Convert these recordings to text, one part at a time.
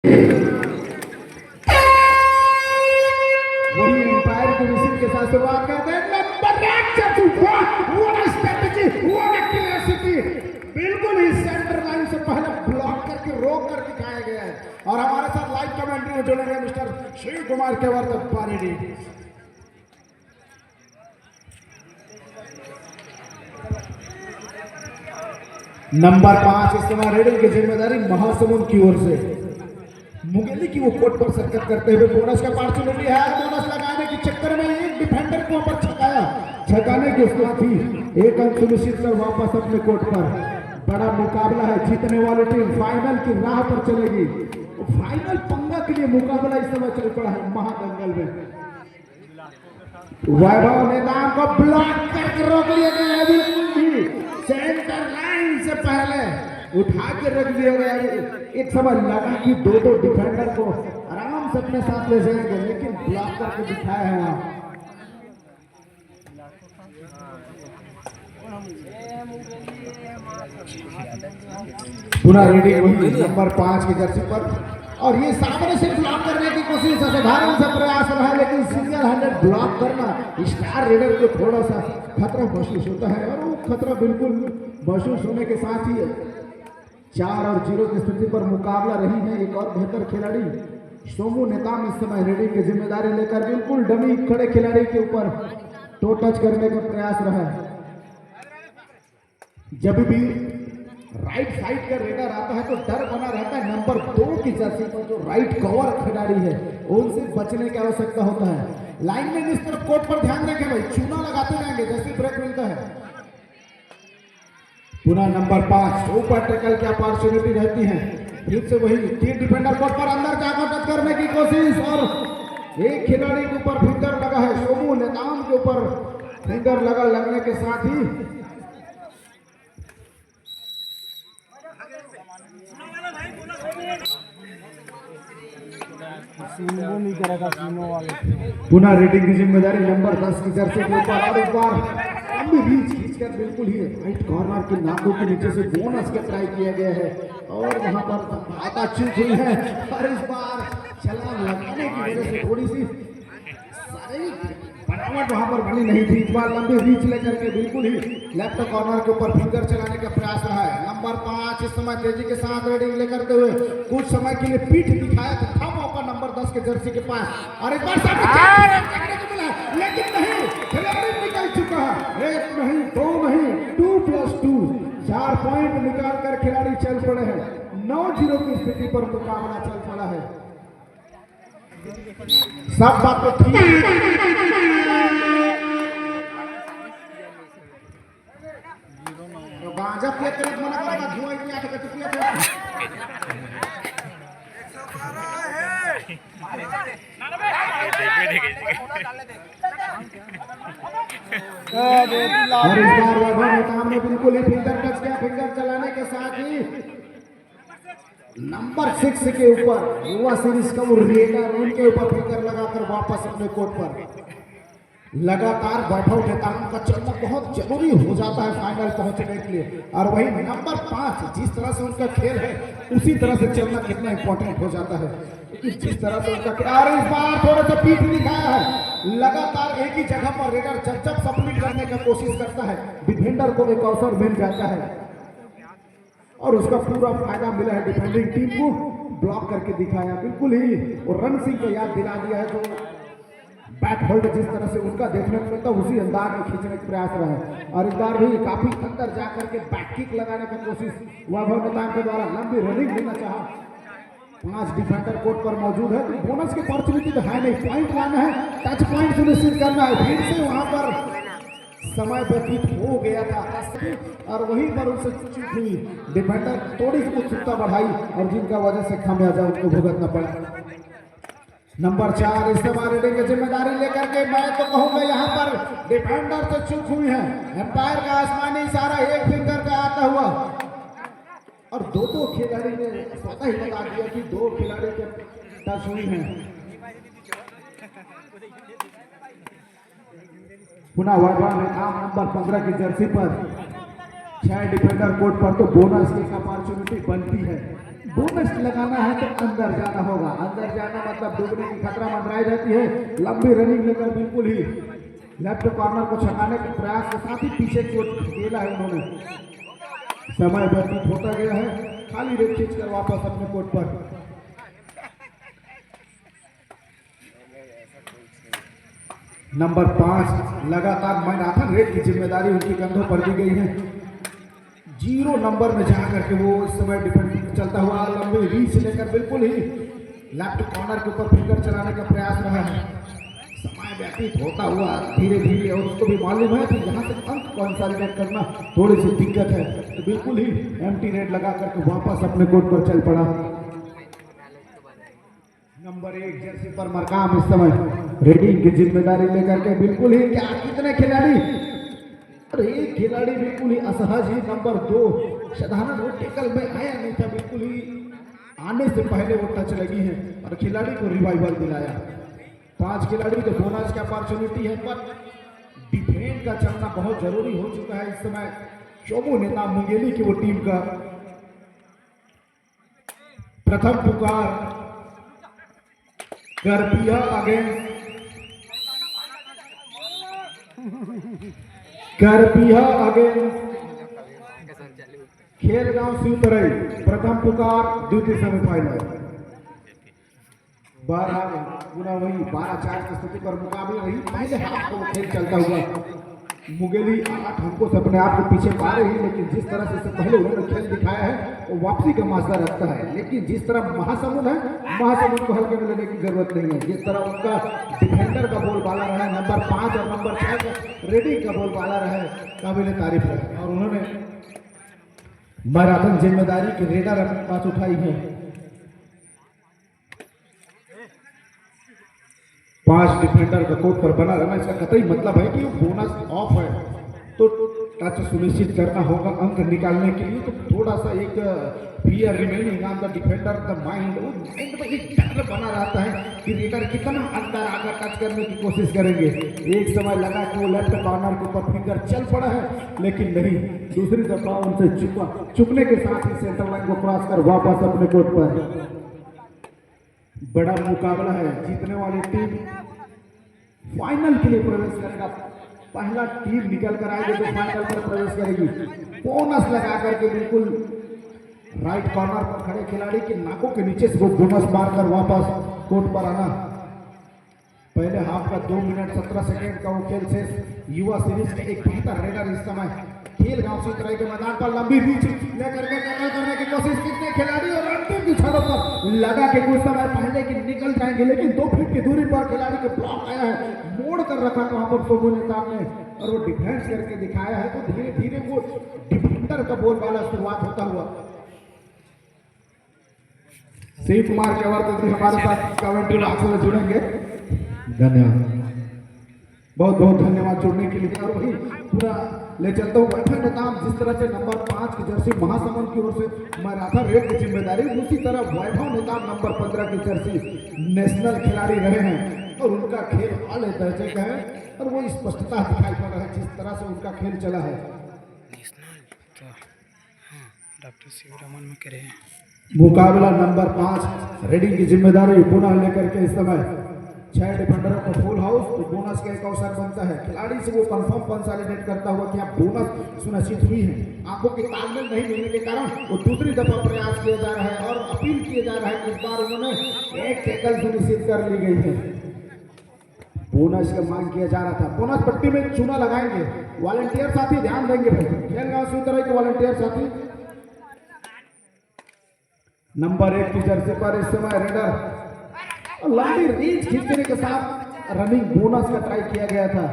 वही एम्पायर की विसिल के साथ शुरुआत करते हैं। बिल्कुल ही सेंटर लाइन से पहले ब्लॉक करके रोक कर दिखाया गया है। और हमारे साथ लाइव कमेंट्री में जुड़ेंगे मिस्टर शिव कुमार केवल पारीडी। नंबर 5 इस समय रेडिंग की जिम्मेदारी महासमुंद की ओर से मुगेली की वो कोर्ट पर सरकत करते हुए बोनस का अपॉर्चुनिटी है। बोनस लगाने के चक्कर में एक डिफेंडर को ऊपर छकाया, छकाने के साथ ही एक अंक सुनिश्चित कर वापस अपने कोर्ट पर। बड़ा मुकाबला है, जीतने वाली टीम फाइनल की राह पर चलेगी। फाइनल पंगा के लिए मुकाबला इस समय चल पड़ा है महादंगल में। वैभव नेताम को ब्लॉक करके रोक लिया गया, सेंटर लाइन से पहले उठा के रख दिया गया। एक समय लगा कि दो डिफेंडर को आराम से अपने साथ ले जाएंगे, लेकिन ब्लॉक करके दिखाया है वहां। पुनः रेडिंग नंबर 5 की जर्सी पर, और ये सामने से ब्लॉक करने की कोशिश असाधारण सा प्रयास रहा है, लेकिन सिंगल हैंडेड ब्लॉक करना स्टार रेडर को थोड़ा सा खतरा महसूस होता है। और वो खतरा बिल्कुल महसूस होने के साथ ही 4 और 0 की स्थिति पर मुकाबला रही है। एक और बेहतर खिलाड़ी सोमू नेताम इस समय रेडिंग की जिम्मेदारी लेकर बिल्कुल डमी खड़े खिलाड़ी के ऊपर टो टच करने का प्रयास रहा है। जब भी राइट साइड का रेडर आता है तो डर बना रहता है नंबर 2 की जर्सी पर जो राइट कवर खिलाड़ी है उनसे बचने की आवश्यकता होता है। लाइनमैन इस तरफ कोर्ट पर ध्यान देंगे भाई, चूना लगाते जाएंगे जैसे ब्रेक मिलता है। पुनः नंबर 5 ऊपर टैकल की अपॉर्चुनिटी रहती है। फिर से वही 3 डिफेंडर कोर्ट पर अंदर जाकर टच करने की कोशिश, और एक खिलाड़ी के ऊपर फिंगर लगा है, सोमू नेताम के ऊपर फिंगर लगने के साथ ही नहीं करेगा वाले। पुनः रेडिंग की जिम्मेदारी नंबर 10 की जर्सी के ऊपर, और एक बार लंबी रीच खींचकर बिल्कुल ही राइट कॉर्नर के नाकों के नीचे से बोनस का ट्राई किया गया है, और वहां पर आता चूक हुई है। और इस बार छलांग लगाने की वजह से थोड़ी सी बनावट वहां पर बनी नहीं थी। इस बार लंबी रीच लेकर के बिल्कुल ही लेफ्ट कॉर्नर के ऊपर फिंगर चलाने का प्रयास रहा है। नंबर 5 इस समय तेजी के साथ रेडिंग लेकर हुए कुछ समय के लिए पीठ दिखाया था मौका नंबर 10 के जर्सी के पास, और एक बार सामने को मिला, लेकिन नहीं, खिलाड़ी निकल चुका है। 1 नहीं 2 नहीं 2+2 4 पॉइंट निकाल कर खिलाड़ी चल पड़े हैं। 9-0 की स्थिति पर मुकाबला चल पड़ा है। सब बात तो ठीक तो गांजा के करीब मना करेगा, धुआं की आंख कट किया था। और इस बार वैभव नेताम ने बिल्कुल ही फिंगर टच किया, फिंगर चलाने के साथ ही नंबर 6 के ऊपर युवा सीरीज का वो रेडर उनके ऊपर फिंगर लगाकर वापस अपने कोर्ट पर। लगातार वैभव नेताम का चलना बहुत जरूरी हो जाता है फाइनल पहुंचने के लिए, और वही नंबर 5 जिस तरह से उनका खेल है उसी तरह से चलना कितना इंपॉर्टेंट हो जाता है। जिस तरह से उनका खेल, इस बार थोड़ा सा पीठ दिखाया है। लगातार एक ही जगह पर रेडर जब सप्लीट करने का कोशिश करता है, डिफेंडर को एक अवसर मिल जाता है, और उसका पूरा फायदा मिला है डिफेंडिंग टीम को। ब्लॉक करके दिखाया, बिल्कुल ही और रन सिंह को याद दिला दिया है, जो बैट होल्ड जिस तरह से उनका देखने को मिलता उसी अंदाज में खींचने का प्रयास रहा है। और इस बार भी काफी अंदर जाकर के बैक किक लगाने की कोशिश वैभव नेताम के द्वारा, लंबी रनिंग लेना चाहा। 5 डिफेंडर कोर्ट पर मौजूद है, तो बोनस की अपॉर्चुनिटी तो है नहीं, पॉइंट लाना है, टच पॉइंट सुनिश्चित करना है। फिर से वहां पर समय व्यतीत हो गया था, और वहीं पर उनसे चूक हुई। डिफेंडर थोड़ी सी उत्सुकता बढ़ाई, और जिनका वजह से खामियाजा उनको भुगतना पड़ा। नंबर 4 इस समय रेडिंग की जिम्मेदारी लेकर के, मैं तो कहूंगा यहाँ पर डिफेंडर से चूक हुई है। एम्पायर का आसमानी इशारा एक फिंगर का आता हुआ, और दो खिलाड़ी ने स्वतः ही बता दिया कि 2 खिलाड़ी के टच हुई है। पुनः वैभव नेताम नंबर 15 की जर्सी पर 6 डिफेंडर कोर्ट पर, तो बोनस की अपॉर्चुनिटी बनती है। बोनस लगाना है तो अंदर जाना होगा। अंदर जाना मतलब डूबने की खतरा मंडराई जाती है। लंबी रनिंग लेकर बिल्कुल ही लेफ्ट कॉर्नर को छकाने के प्रयास के साथ ही पीछे की ओर खेला है उन्होंने। समय व्यतीत होता गया है, खाली रेत खींचकर वापस अपने कोर्ट पर। नंबर 5 लगातार मैराथन रेस की जिम्मेदारी उनकी कंधों पर दी गई है। 0 नंबर में जाकर के वो इस समय डिफेंड चलता हुआ लंबी रीच लेकर बिल्कुल ही लेफ्ट कॉर्नर के ऊपर फिंगर चलाने का प्रयास रहा है। समय व्यतीत होता हुआ धीरे धीरे, और उसको भी मालूम है कि यहाँ से अंक कंसोलिडेट करना थोड़ी सी दिक्कत है, तो बिल्कुल ही एम्प्टी रेड लगा करके वापस अपने कोर्ट पर चल पड़ा। नंबर 1 जर्सी पर मरकाम इस समय रेडिंग की जिम्मेदारी लेकर के बिल्कुल ही क्या कितने खिलाड़ी, और एक खिलाड़ी बिल्कुल ही असहज ही। नंबर 2 साधारण वो टेकल में आया नहीं था, बिल्कुल ही आने से पहले वो टच लगी है और खिलाड़ी को रिवाइवल दिलाया। 5 खिलाड़ी तो बोनस की अपॉर्चुनिटी है, पर डिफेंड का चलना बहुत जरूरी हो चुका है इस समय। चोमू नेता मुंगेली की वो टीम का प्रथम पुकार करपिया अगेंस्ट खेलगांव शिवतरई, प्रथम पुकार द्वितीय सेमीफाइनल। 12-4 की स्थिति पर मुकाबला रही। पहले हाफ को खेल चलता हुआ मुंगेली 8 अंकों से अपने आप को पीछे पा रही है, लेकिन जिस तरह से इससे पहले उन्होंने खेल दिखाया है वो वापसी का माजदा रखता है। लेकिन जिस तरह महासमुंद है, महासमुंद को हल्के में लेने की जरूरत नहीं है। जिस तरह उनका डिफेंडर का बोलबाला रहा है, नंबर 5 और नंबर 6 का रेडिंग का बोलबाला रहा है, काबिल तारीफ है। और उन्होंने मैराथन जिम्मेदारी की रेडर अपने पास उठाई है। 5 डिफेंडर का कोर्ट पर बना रहना, इसका कतई मतलब है कि वो बोनस ऑफ है, तो टच सुनिश्चित करना होगा अंक निकालने के लिए। तो थोड़ा सा एक fear remaining on the defender, the mind में एक डर बना रहता है कि रेडर कितना अंदर आकर टच करने की कोशिश करेंगे। एक समय लगा कि वो लेफ्ट कॉर्नर के ऊपर फिंगर चल पड़ा है, लेकिन नहीं, दूसरी दफा उनसे चुकने के साथ ही सेंटर लाइन को क्रॉस कर वापस अपने कोर्ट पर। बड़ा मुकाबला है, जीतने वाली टीम फाइनल के लिए प्रवेश करेगा। पहला टीम निकल कर आएगी जो फाइनल पर प्रवेश करेगी। बोनस लगा करके बिल्कुल राइट कॉर्नर पर खड़े खिलाड़ी की नाकों के नीचे से वो बोनस मारकर वापस कोर्ट पर आना। पहले हाफ का 2 मिनट 17 सेकेंड का वो खेल शेष। युवा सीरीज के एक बेहतर रेडर इस समय खेलगांव शिवतरई के मैदान पर लंबी रीच लेकर के टैकल करने की कोशिश। कितने खिलाड़ी और अंतिम की छड़ों पर लगा के कुछ समय पहले कि निकल जाएंगे, लेकिन 2 फीट की दूरी पर खिलाड़ी के ब्लॉक आया है, मोड़ कर रखा वहां पर सोमू नेता ने, और वो डिफेंस करके दिखाया है। तो धीरे धीरे वो डिफेंडर का बोलबाला शुरुआत होता हुआ। शिव कुमार केवरकर हमारे साथ कमेंट्री बॉक्स में जुड़ेंगे। धन्यवाद, बहुत बहुत धन्यवाद जुड़ने के लिए। और वही पूरा ले चलता हूँ वैभव नेताम, जिस तरह से नंबर 5 की जर्सी महासमुंद की ओर से मैराथन रेड की जिम्मेदारी, उसी तरह वैभव नेताम नंबर 15 की जर्सी नेशनल खिलाड़ी रहे हैं और उनका खेल आले दर्जे का है। और वो स्पष्टता दिखाई पड़ रहा है जिस तरह से उनका खेल चला है। डॉक्टर शिवरामन में करे मुकाबला नंबर 5 रेडिंग की जिम्मेदारी पुनः लेकर के इस समय 6 डिफेंडरों को फुल हाउस, तो बोनस का एक अवसर बनता है। खिलाड़ी से वो कंफर्म कंसोलिडेट करता हुआ कि आप बोनस सुनिश्चित हुई है। आंखों के तालमेल नहीं मिलने के कारण वो दूसरी दफा प्रयास किया जा रहा है और अपील किया जा रहा है कि इस बार उन्होंने एक टैकल सुनिश्चित कर ली गई है। बोनस का मांग किया जा रहा था। बोनस पट्टी में चूना लगाएंगे वॉलंटियर साथी, ध्यान देंगे भाई, खेलगांव शिवतरई के वॉलंटियर साथी। नंबर 1 की जर्सी पर इस समय रेडर लंबी रीच खींचने के साथ रनिंग बोनस का ट्राई किया गया था।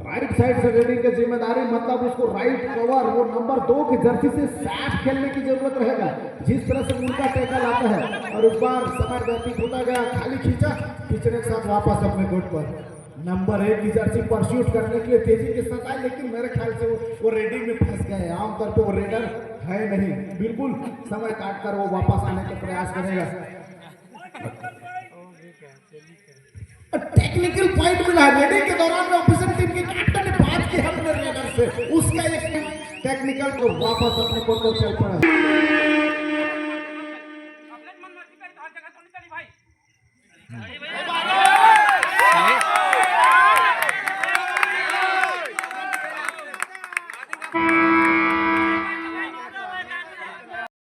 राइट साइड से रेडिंग की जिम्मेदारी, मतलब उसको राइट कवर, वो नंबर 2 की जर्सी से साफ खेलने की जरूरत रहेगा जिस तरह से उनका टैकल आता है। और इस बार समय व्यतीत होता गया, खाली खींचने के साथ वापस अपने कोर्ट पर। नंबर 1 की जर्सी परस्यूट करने के लिए तेजी के साथ आए, लेकिन मेरे ख्याल से वो रेडिंग में फंस गए। आमतौर पर वो रेडर है नहीं, बिल्कुल समय काट कर वो वापस आने का प्रयास करेगा। टेक्निकल पॉइंट मिला है रेडिंग के दौरान में ऑपोजिट टीम के कैप्टन ने बात की हमने रेडर से, उसका एक टेक्निकल को वापस अपने कोर्ट पर चल पड़ा। हाँ